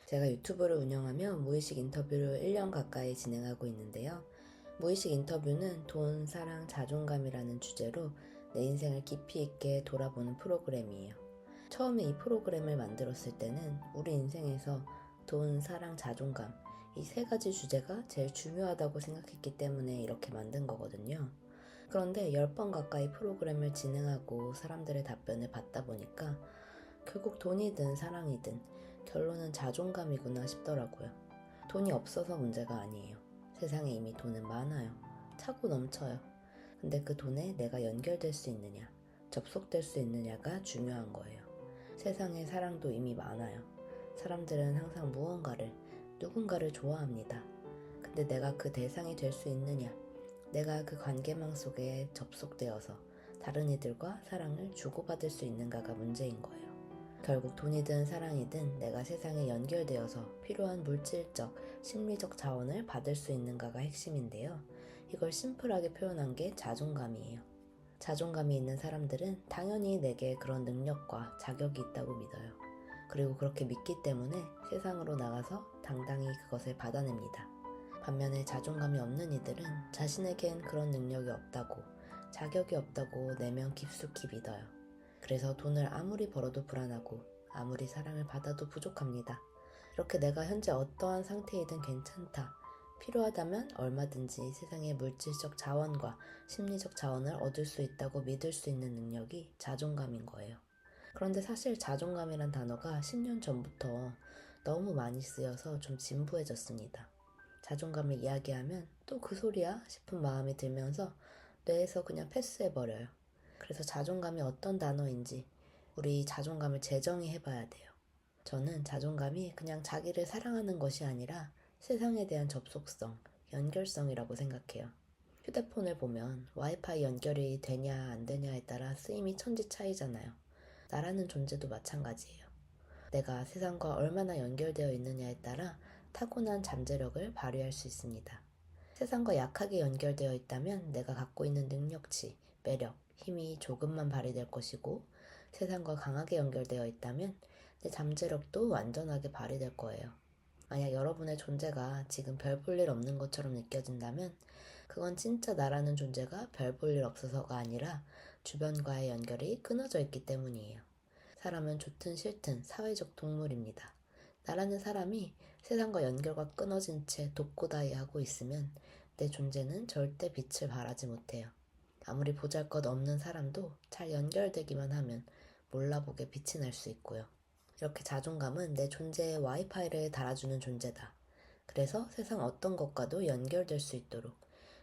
제가 유튜브를 운영하며 무의식 인터뷰를 1년 가까이 진행하고 있는데요. 무의식 인터뷰는 돈, 사랑, 자존감이라는 주제로 내 인생을 깊이 있게 돌아보는 프로그램이에요. 처음에 이 프로그램을 만들었을 때는 우리 인생에서 돈, 사랑, 자존감 이 세 가지 주제가 제일 중요하다고 생각했기 때문에 이렇게 만든 거거든요. 그런데 10번 가까이 프로그램을 진행하고 사람들의 답변을 받다 보니까 결국 돈이든 사랑이든 결론은 자존감이구나 싶더라고요. 돈이 없어서 문제가 아니에요. 세상에 이미 돈은 많아요. 차고 넘쳐요. 근데 그 돈에 내가 연결될 수 있느냐, 접속될 수 있느냐가 중요한 거예요. 세상에 사랑도 이미 많아요. 사람들은 항상 무언가를, 누군가를 좋아합니다. 근데 내가 그 대상이 될 수 있느냐, 내가 그 관계망 속에 접속되어서 다른 이들과 사랑을 주고받을 수 있는가가 문제인 거예요. 결국 돈이든 사랑이든 내가 세상에 연결되어서 필요한 물질적, 심리적 자원을 받을 수 있는가가 핵심인데요. 이걸 심플하게 표현한 게 자존감이에요. 자존감이 있는 사람들은 당연히 내게 그런 능력과 자격이 있다고 믿어요. 그리고 그렇게 믿기 때문에 세상으로 나가서 당당히 그것을 받아냅니다. 반면에 자존감이 없는 이들은 자신에겐 그런 능력이 없다고, 자격이 없다고 내면 깊숙이 믿어요. 그래서 돈을 아무리 벌어도 불안하고 아무리 사랑을 받아도 부족합니다. 이렇게 내가 현재 어떠한 상태이든 괜찮다. 필요하다면 얼마든지 세상의 물질적 자원과 심리적 자원을 얻을 수 있다고 믿을 수 있는 능력이 자존감인 거예요. 그런데 사실 자존감이란 단어가 10년 전부터 너무 많이 쓰여서 좀 진부해졌습니다. 자존감을 이야기하면 또 그 소리야 싶은 마음이 들면서 뇌에서 그냥 패스해버려요. 그래서 자존감이 어떤 단어인지 우리 자존감을 재정의 해봐야 돼요. 저는 자존감이 그냥 자기를 사랑하는 것이 아니라 세상에 대한 접속성, 연결성이라고 생각해요. 휴대폰을 보면 와이파이 연결이 되냐 안 되냐에 따라 쓰임이 천지 차이잖아요. 나라는 존재도 마찬가지예요. 내가 세상과 얼마나 연결되어 있느냐에 따라 타고난 잠재력을 발휘할 수 있습니다. 세상과 약하게 연결되어 있다면 내가 갖고 있는 능력치, 매력, 힘이 조금만 발휘될 것이고 세상과 강하게 연결되어 있다면 내 잠재력도 완전하게 발휘될 거예요. 만약 여러분의 존재가 지금 별 볼 일 없는 것처럼 느껴진다면 그건 진짜 나라는 존재가 별 볼 일 없어서가 아니라 주변과의 연결이 끊어져 있기 때문이에요. 사람은 좋든 싫든 사회적 동물입니다. 나라는 사람이 세상과 연결과 끊어진 채 독고다이하고 있으면 내 존재는 절대 빛을 발하지 못해요. 아무리 보잘것없는 사람도 잘 연결되기만 하면 몰라보게 빛이 날 수 있고요. 이렇게 자존감은 내 존재에 와이파이를 달아주는 존재다. 그래서 세상 어떤 것과도 연결될 수 있도록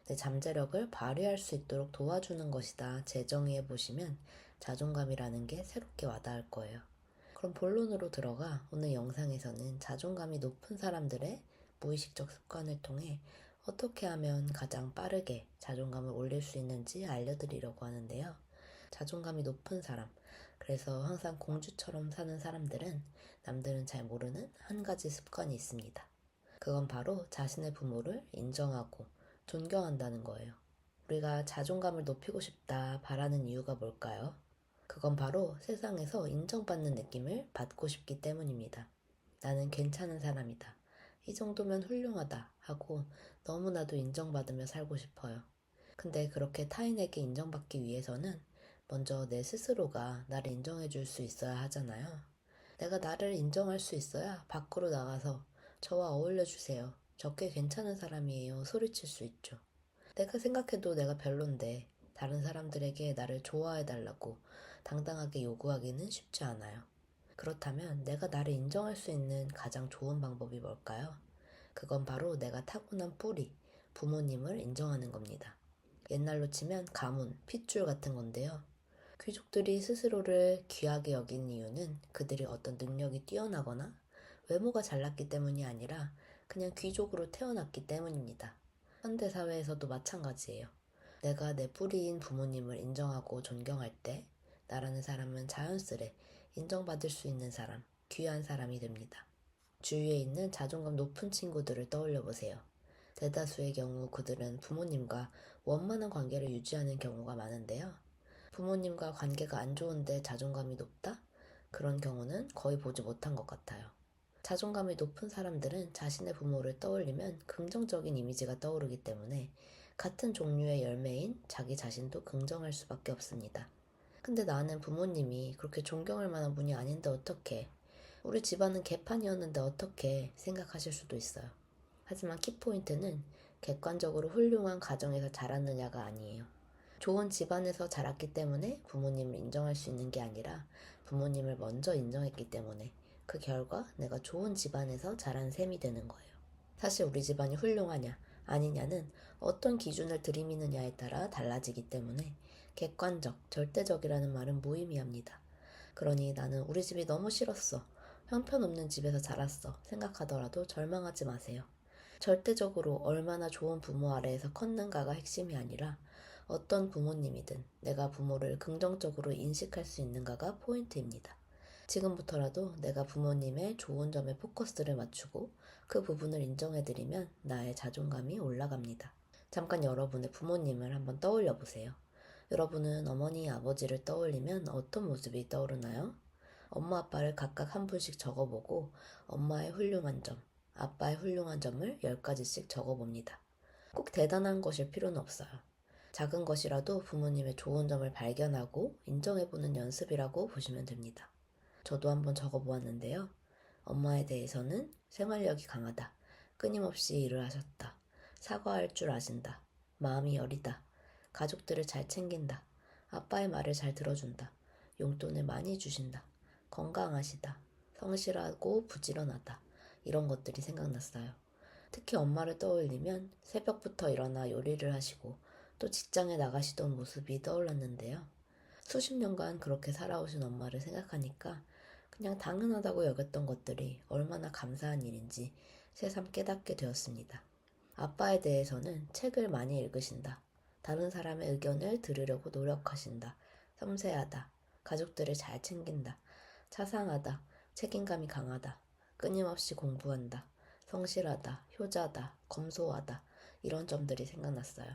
내 잠재력을 발휘할 수 있도록 도와주는 것이다. 재정의해 보시면 자존감이라는 게 새롭게 와닿을 거예요. 그럼 본론으로 들어가 오늘 영상에서는 자존감이 높은 사람들의 무의식적 습관을 통해 어떻게 하면 가장 빠르게 자존감을 올릴 수 있는지 알려드리려고 하는데요. 자존감이 높은 사람, 그래서 항상 공주처럼 사는 사람들은 남들은 잘 모르는 한 가지 습관이 있습니다. 그건 바로 자신의 부모를 인정하고 존경한다는 거예요. 우리가 자존감을 높이고 싶다 바라는 이유가 뭘까요? 그건 바로 세상에서 인정받는 느낌을 받고 싶기 때문입니다. 나는 괜찮은 사람이다. 이 정도면 훌륭하다 하고 너무나도 인정받으며 살고 싶어요. 근데 그렇게 타인에게 인정받기 위해서는 먼저 내 스스로가 나를 인정해 줄 수 있어야 하잖아요. 내가 나를 인정할 수 있어야 밖으로 나가서 저와 어울려 주세요. 저 꽤 괜찮은 사람이에요. 소리칠 수 있죠. 내가 생각해도 내가 별론데 다른 사람들에게 나를 좋아해 달라고 당당하게 요구하기는 쉽지 않아요. 그렇다면 내가 나를 인정할 수 있는 가장 좋은 방법이 뭘까요? 그건 바로 내가 타고난 뿌리, 부모님을 인정하는 겁니다. 옛날로 치면 가문, 핏줄 같은 건데요. 귀족들이 스스로를 귀하게 여긴 이유는 그들이 어떤 능력이 뛰어나거나 외모가 잘났기 때문이 아니라 그냥 귀족으로 태어났기 때문입니다. 현대사회에서도 마찬가지예요. 내가 내 뿌리인 부모님을 인정하고 존경할 때 나라는 사람은 자연스레 인정받을 수 있는 사람, 귀한 사람이 됩니다. 주위에 있는 자존감 높은 친구들을 떠올려 보세요. 대다수의 경우 그들은 부모님과 원만한 관계를 유지하는 경우가 많은데요. 부모님과 관계가 안 좋은데 자존감이 높다? 그런 경우는 거의 보지 못한 것 같아요. 자존감이 높은 사람들은 자신의 부모를 떠올리면 긍정적인 이미지가 떠오르기 때문에 같은 종류의 열매인 자기 자신도 긍정할 수밖에 없습니다. 근데 나는 부모님이 그렇게 존경할 만한 분이 아닌데 어떡해. 우리 집안은 개판이었는데 어떡해 생각하실 수도 있어요. 하지만 키포인트는 객관적으로 훌륭한 가정에서 자랐느냐가 아니에요. 좋은 집안에서 자랐기 때문에 부모님을 인정할 수 있는 게 아니라 부모님을 먼저 인정했기 때문에 그 결과 내가 좋은 집안에서 자란 셈이 되는 거예요. 사실 우리 집안이 훌륭하냐 아니냐는 어떤 기준을 들이미느냐에 따라 달라지기 때문에 객관적, 절대적이라는 말은 무의미합니다. 그러니 나는 우리 집이 너무 싫었어. 형편없는 집에서 자랐어. 생각하더라도 절망하지 마세요. 절대적으로 얼마나 좋은 부모 아래에서 컸는가가 핵심이 아니라 어떤 부모님이든 내가 부모를 긍정적으로 인식할 수 있는가가 포인트입니다. 지금부터라도 내가 부모님의 좋은 점에 포커스를 맞추고 그 부분을 인정해드리면 나의 자존감이 올라갑니다. 잠깐 여러분의 부모님을 한번 떠올려 보세요. 여러분은 어머니, 아버지를 떠올리면 어떤 모습이 떠오르나요? 엄마, 아빠를 각각 한 분씩 적어보고 엄마의 훌륭한 점, 아빠의 훌륭한 점을 10가지씩 적어봅니다. 꼭 대단한 것일 필요는 없어요. 작은 것이라도 부모님의 좋은 점을 발견하고 인정해보는 연습이라고 보시면 됩니다. 저도 한번 적어보았는데요. 엄마에 대해서는 생활력이 강하다. 끊임없이 일을 하셨다. 사과할 줄 아신다. 마음이 여리다. 가족들을 잘 챙긴다. 아빠의 말을 잘 들어준다. 용돈을 많이 주신다. 건강하시다. 성실하고 부지런하다. 이런 것들이 생각났어요. 특히 엄마를 떠올리면 새벽부터 일어나 요리를 하시고 또 직장에 나가시던 모습이 떠올랐는데요. 수십 년간 그렇게 살아오신 엄마를 생각하니까 그냥 당연하다고 여겼던 것들이 얼마나 감사한 일인지 새삼 깨닫게 되었습니다. 아빠에 대해서는 책을 많이 읽으신다. 다른 사람의 의견을 들으려고 노력하신다. 섬세하다. 가족들을 잘 챙긴다. 자상하다. 책임감이 강하다. 끊임없이 공부한다. 성실하다. 효자다. 검소하다. 이런 점들이 생각났어요.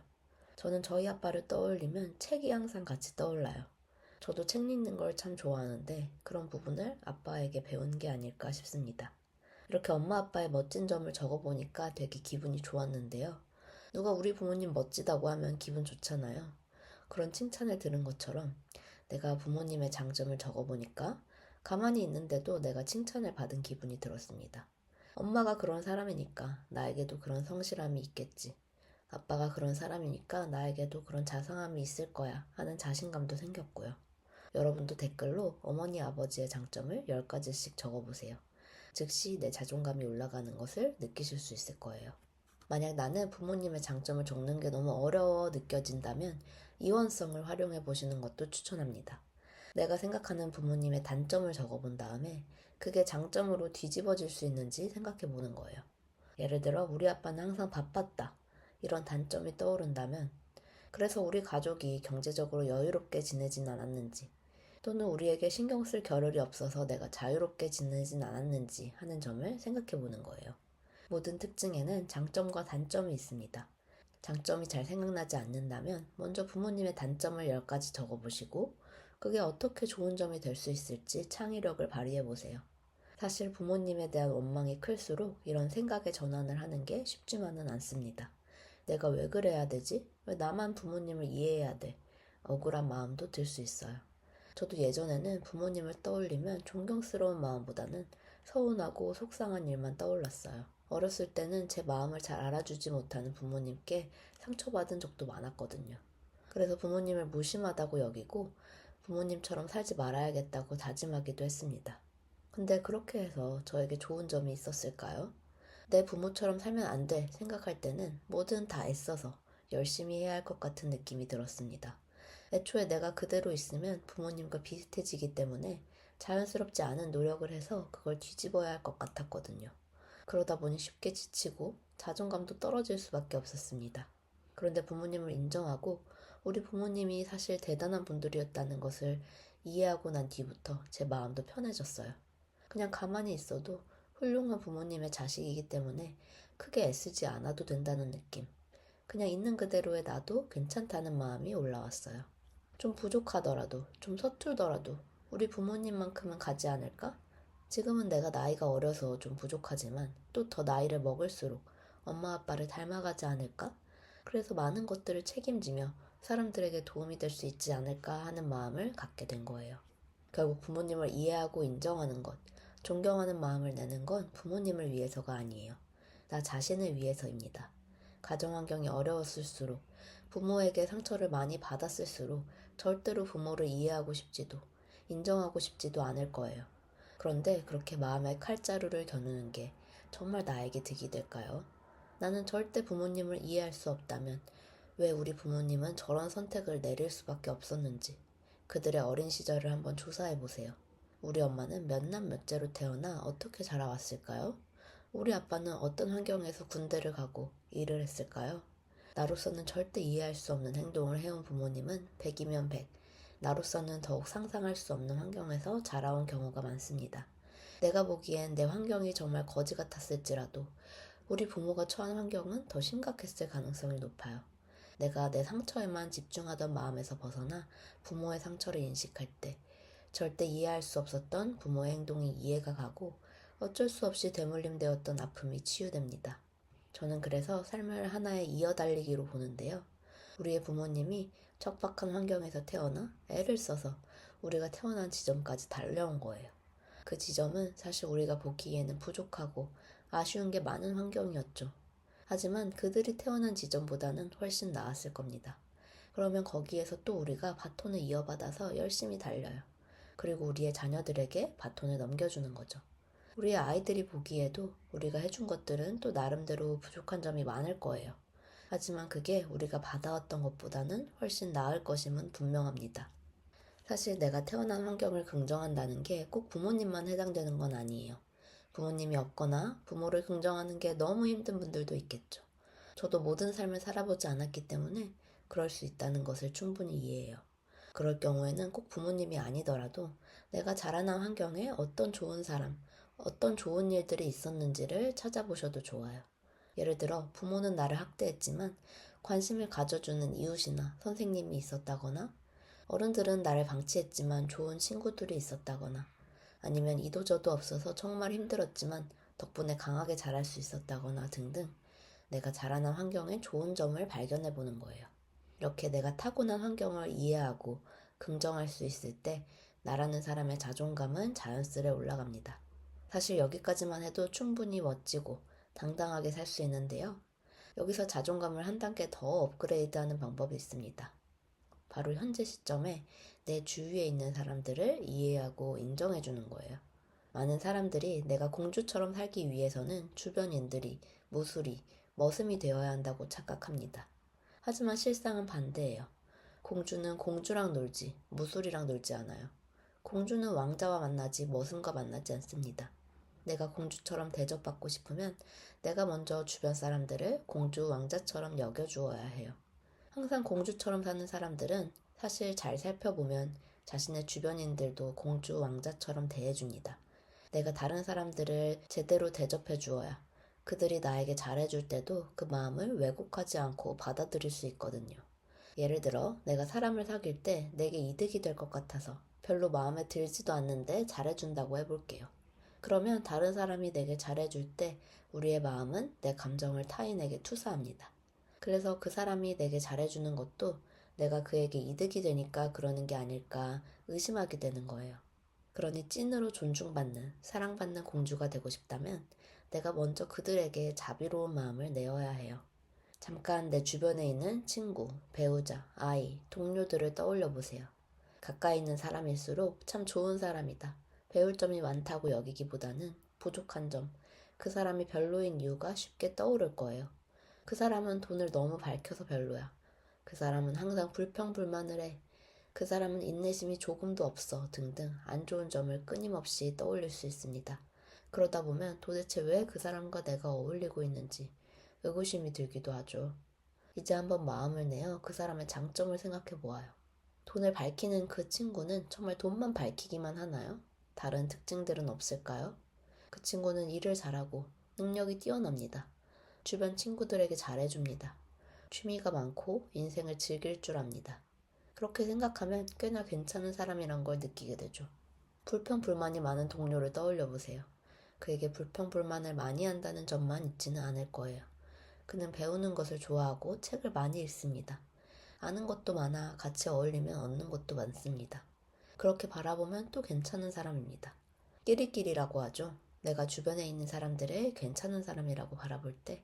저는 저희 아빠를 떠올리면 책이 항상 같이 떠올라요. 저도 책 읽는 걸 참 좋아하는데 그런 부분을 아빠에게 배운 게 아닐까 싶습니다. 이렇게 엄마 아빠의 멋진 점을 적어보니까 되게 기분이 좋았는데요. 누가 우리 부모님 멋지다고 하면 기분 좋잖아요. 그런 칭찬을 들은 것처럼 내가 부모님의 장점을 적어보니까 가만히 있는데도 내가 칭찬을 받은 기분이 들었습니다. 엄마가 그런 사람이니까 나에게도 그런 성실함이 있겠지. 아빠가 그런 사람이니까 나에게도 그런 자상함이 있을 거야 하는 자신감도 생겼고요. 여러분도 댓글로 어머니 아버지의 장점을 10가지씩 적어보세요. 즉시 내 자존감이 올라가는 것을 느끼실 수 있을 거예요. 만약 나는 부모님의 장점을 적는 게 너무 어려워 느껴진다면 이원성을 활용해 보시는 것도 추천합니다. 내가 생각하는 부모님의 단점을 적어본 다음에 그게 장점으로 뒤집어질 수 있는지 생각해 보는 거예요. 예를 들어 우리 아빠는 항상 바빴다. 이런 단점이 떠오른다면 그래서 우리 가족이 경제적으로 여유롭게 지내진 않았는지 또는 우리에게 신경 쓸 겨를이 없어서 내가 자유롭게 지내진 않았는지 하는 점을 생각해 보는 거예요. 모든 특징에는 장점과 단점이 있습니다. 장점이 잘 생각나지 않는다면 먼저 부모님의 단점을 10가지 적어보시고 그게 어떻게 좋은 점이 될 수 있을지 창의력을 발휘해 보세요. 사실 부모님에 대한 원망이 클수록 이런 생각의 전환을 하는 게 쉽지만은 않습니다. 내가 왜 그래야 되지? 왜 나만 부모님을 이해해야 돼? 억울한 마음도 들 수 있어요. 저도 예전에는 부모님을 떠올리면 존경스러운 마음보다는 서운하고 속상한 일만 떠올랐어요. 어렸을 때는 제 마음을 잘 알아주지 못하는 부모님께 상처받은 적도 많았거든요. 그래서 부모님을 무심하다고 여기고 부모님처럼 살지 말아야겠다고 다짐하기도 했습니다. 근데 그렇게 해서 저에게 좋은 점이 있었을까요? 내 부모처럼 살면 안 돼 생각할 때는 뭐든 다 애써서 열심히 해야 할 것 같은 느낌이 들었습니다. 애초에 내가 그대로 있으면 부모님과 비슷해지기 때문에 자연스럽지 않은 노력을 해서 그걸 뒤집어야 할 것 같았거든요. 그러다 보니 쉽게 지치고 자존감도 떨어질 수밖에 없었습니다. 그런데 부모님을 인정하고 우리 부모님이 사실 대단한 분들이었다는 것을 이해하고 난 뒤부터 제 마음도 편해졌어요. 그냥 가만히 있어도 훌륭한 부모님의 자식이기 때문에 크게 애쓰지 않아도 된다는 느낌. 그냥 있는 그대로의 나도 괜찮다는 마음이 올라왔어요. 좀 부족하더라도, 좀 서툴더라도 우리 부모님만큼은 가지 않을까? 지금은 내가 나이가 어려서 좀 부족하지만 또 더 나이를 먹을수록 엄마 아빠를 닮아가지 않을까? 그래서 많은 것들을 책임지며 사람들에게 도움이 될 수 있지 않을까 하는 마음을 갖게 된 거예요. 결국 부모님을 이해하고 인정하는 것, 존경하는 마음을 내는 건 부모님을 위해서가 아니에요. 나 자신을 위해서입니다. 가정 환경이 어려웠을수록, 부모에게 상처를 많이 받았을수록 절대로 부모를 이해하고 싶지도, 인정하고 싶지도 않을 거예요. 그런데 그렇게 마음에 칼자루를 겨누는 게 정말 나에게 득이 될까요? 나는 절대 부모님을 이해할 수 없다면 왜 우리 부모님은 저런 선택을 내릴 수밖에 없었는지 그들의 어린 시절을 한번 조사해 보세요. 우리 엄마는 몇 남 몇째로 태어나 어떻게 자라왔을까요? 우리 아빠는 어떤 환경에서 군대를 가고 일을 했을까요? 나로서는 절대 이해할 수 없는 행동을 해온 부모님은 100이면 100, 나로서는 더욱 상상할 수 없는 환경에서 자라온 경우가 많습니다. 내가 보기엔 내 환경이 정말 거지 같았을지라도 우리 부모가 처한 환경은 더 심각했을 가능성이 높아요. 내가 내 상처에만 집중하던 마음에서 벗어나 부모의 상처를 인식할 때 절대 이해할 수 없었던 부모의 행동이 이해가 가고 어쩔 수 없이 대물림되었던 아픔이 치유됩니다. 저는 그래서 삶을 하나의 이어달리기로 보는데요. 우리의 부모님이 척박한 환경에서 태어나 애를 써서 우리가 태어난 지점까지 달려온 거예요. 그 지점은 사실 우리가 보기에는 부족하고 아쉬운 게 많은 환경이었죠. 하지만 그들이 태어난 지점보다는 훨씬 나았을 겁니다. 그러면 거기에서 또 우리가 바톤을 이어받아서 열심히 달려요. 그리고 우리의 자녀들에게 바톤을 넘겨주는 거죠. 우리의 아이들이 보기에도 우리가 해준 것들은 또 나름대로 부족한 점이 많을 거예요. 하지만 그게 우리가 받아왔던 것보다는 훨씬 나을 것임은 분명합니다. 사실 내가 태어난 환경을 긍정한다는 게 꼭 부모님만 해당되는 건 아니에요. 부모님이 없거나 부모를 긍정하는 게 너무 힘든 분들도 있겠죠. 저도 모든 삶을 살아보지 않았기 때문에 그럴 수 있다는 것을 충분히 이해해요. 그럴 경우에는 꼭 부모님이 아니더라도 내가 자라난 환경에 어떤 좋은 사람, 어떤 좋은 일들이 있었는지를 찾아보셔도 좋아요. 예를 들어 부모는 나를 학대했지만 관심을 가져주는 이웃이나 선생님이 있었다거나 어른들은 나를 방치했지만 좋은 친구들이 있었다거나 아니면 이도저도 없어서 정말 힘들었지만 덕분에 강하게 자랄 수 있었다거나 등등 내가 자라난 환경의 좋은 점을 발견해 보는 거예요. 이렇게 내가 타고난 환경을 이해하고 긍정할 수 있을 때 나라는 사람의 자존감은 자연스레 올라갑니다. 사실 여기까지만 해도 충분히 멋지고 당당하게 살 수 있는데요. 여기서 자존감을 한 단계 더 업그레이드하는 방법이 있습니다. 바로 현재 시점에 내 주위에 있는 사람들을 이해하고 인정해 주는 거예요. 많은 사람들이 내가 공주처럼 살기 위해서는 주변인들이 무술이, 머슴이 되어야 한다고 착각합니다. 하지만 실상은 반대예요. 공주는 공주랑 놀지, 무술이랑 놀지 않아요. 공주는 왕자와 만나지 머슴과 만나지 않습니다. 내가 공주처럼 대접받고 싶으면 내가 먼저 주변 사람들을 공주, 왕자처럼 여겨주어야 해요. 항상 공주처럼 사는 사람들은 사실 잘 살펴보면 자신의 주변인들도 공주, 왕자처럼 대해줍니다. 내가 다른 사람들을 제대로 대접해 주어야 그들이 나에게 잘해줄 때도 그 마음을 왜곡하지 않고 받아들일 수 있거든요. 예를 들어 내가 사람을 사귈 때 내게 이득이 될 것 같아서 별로 마음에 들지도 않는데 잘해준다고 해볼게요. 그러면 다른 사람이 내게 잘해줄 때 우리의 마음은 내 감정을 타인에게 투사합니다. 그래서 그 사람이 내게 잘해주는 것도 내가 그에게 이득이 되니까 그러는 게 아닐까 의심하게 되는 거예요. 그러니 찐으로 존중받는, 사랑받는 공주가 되고 싶다면 내가 먼저 그들에게 자비로운 마음을 내어야 해요. 잠깐 내 주변에 있는 친구, 배우자, 아이, 동료들을 떠올려 보세요. 가까이 있는 사람일수록 참 좋은 사람이다. 배울 점이 많다고 여기기보다는 부족한 점, 그 사람이 별로인 이유가 쉽게 떠오를 거예요. 그 사람은 돈을 너무 밝혀서 별로야. 그 사람은 항상 불평불만을 해. 그 사람은 인내심이 조금도 없어 등등 안 좋은 점을 끊임없이 떠올릴 수 있습니다. 그러다 보면 도대체 왜 그 사람과 내가 어울리고 있는지 의구심이 들기도 하죠. 이제 한번 마음을 내어 그 사람의 장점을 생각해 보아요. 돈을 밝히는 그 친구는 정말 돈만 밝히기만 하나요? 다른 특징들은 없을까요? 그 친구는 일을 잘하고 능력이 뛰어납니다. 주변 친구들에게 잘해줍니다. 취미가 많고 인생을 즐길 줄 압니다. 그렇게 생각하면 꽤나 괜찮은 사람이란 걸 느끼게 되죠. 불평불만이 많은 동료를 떠올려 보세요. 그에게 불평불만을 많이 한다는 점만 있지는 않을 거예요. 그는 배우는 것을 좋아하고 책을 많이 읽습니다. 아는 것도 많아 같이 어울리면 얻는 것도 많습니다. 그렇게 바라보면 또 괜찮은 사람입니다. 끼리끼리라고 하죠. 내가 주변에 있는 사람들을 괜찮은 사람이라고 바라볼 때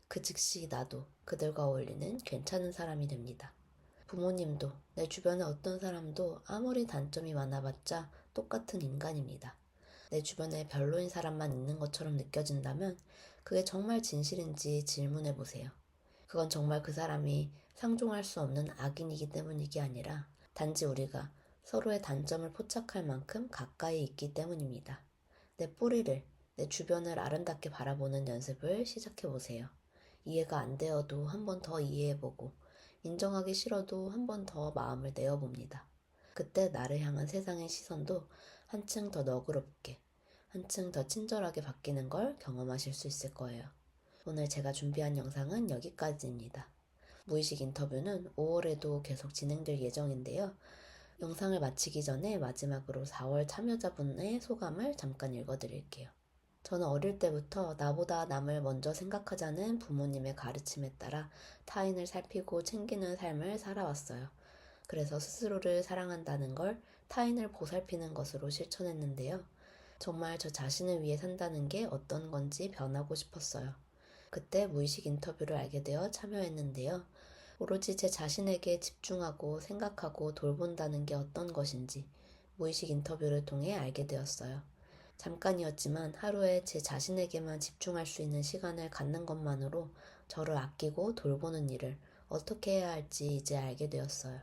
그 즉시 나도 그들과 어울리는 괜찮은 사람이 됩니다. 부모님도 내 주변의 어떤 사람도 아무리 단점이 많아봤자 똑같은 인간입니다. 내 주변에 별로인 사람만 있는 것처럼 느껴진다면 그게 정말 진실인지 질문해 보세요. 그건 정말 그 사람이 상종할 수 없는 악인이기 때문이 아니라 단지 우리가 서로의 단점을 포착할 만큼 가까이 있기 때문입니다. 내 뿌리를, 내 주변을 아름답게 바라보는 연습을 시작해 보세요. 이해가 안 되어도 한 번 더 이해해보고 인정하기 싫어도 한 번 더 마음을 내어봅니다. 그때 나를 향한 세상의 시선도 한층 더 너그럽게, 한층 더 친절하게 바뀌는 걸 경험하실 수 있을 거예요. 오늘 제가 준비한 영상은 여기까지입니다. 무의식 인터뷰는 5월에도 계속 진행될 예정인데요. 영상을 마치기 전에 마지막으로 4월 참여자분의 소감을 잠깐 읽어드릴게요. 저는 어릴 때부터 나보다 남을 먼저 생각하자는 부모님의 가르침에 따라 타인을 살피고 챙기는 삶을 살아왔어요. 그래서 스스로를 사랑한다는 걸 타인을 보살피는 것으로 실천했는데요. 정말 저 자신을 위해 산다는 게 어떤 건지 변하고 싶었어요. 그때 무의식 인터뷰를 알게 되어 참여했는데요. 오로지 제 자신에게 집중하고 생각하고 돌본다는 게 어떤 것인지 무의식 인터뷰를 통해 알게 되었어요. 잠깐이었지만 하루에 제 자신에게만 집중할 수 있는 시간을 갖는 것만으로 저를 아끼고 돌보는 일을 어떻게 해야 할지 이제 알게 되었어요.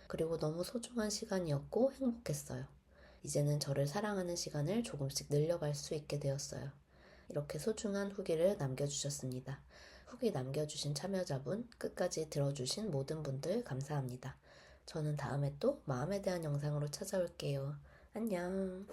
그리고 너무 소중한 시간이었고 행복했어요. 이제는 저를 사랑하는 시간을 조금씩 늘려갈 수 있게 되었어요. 이렇게 소중한 후기를 남겨주셨습니다. 후기 남겨주신 참여자분, 끝까지 들어주신 모든 분들 감사합니다. 저는 다음에 또 마음에 대한 영상으로 찾아올게요. 안녕.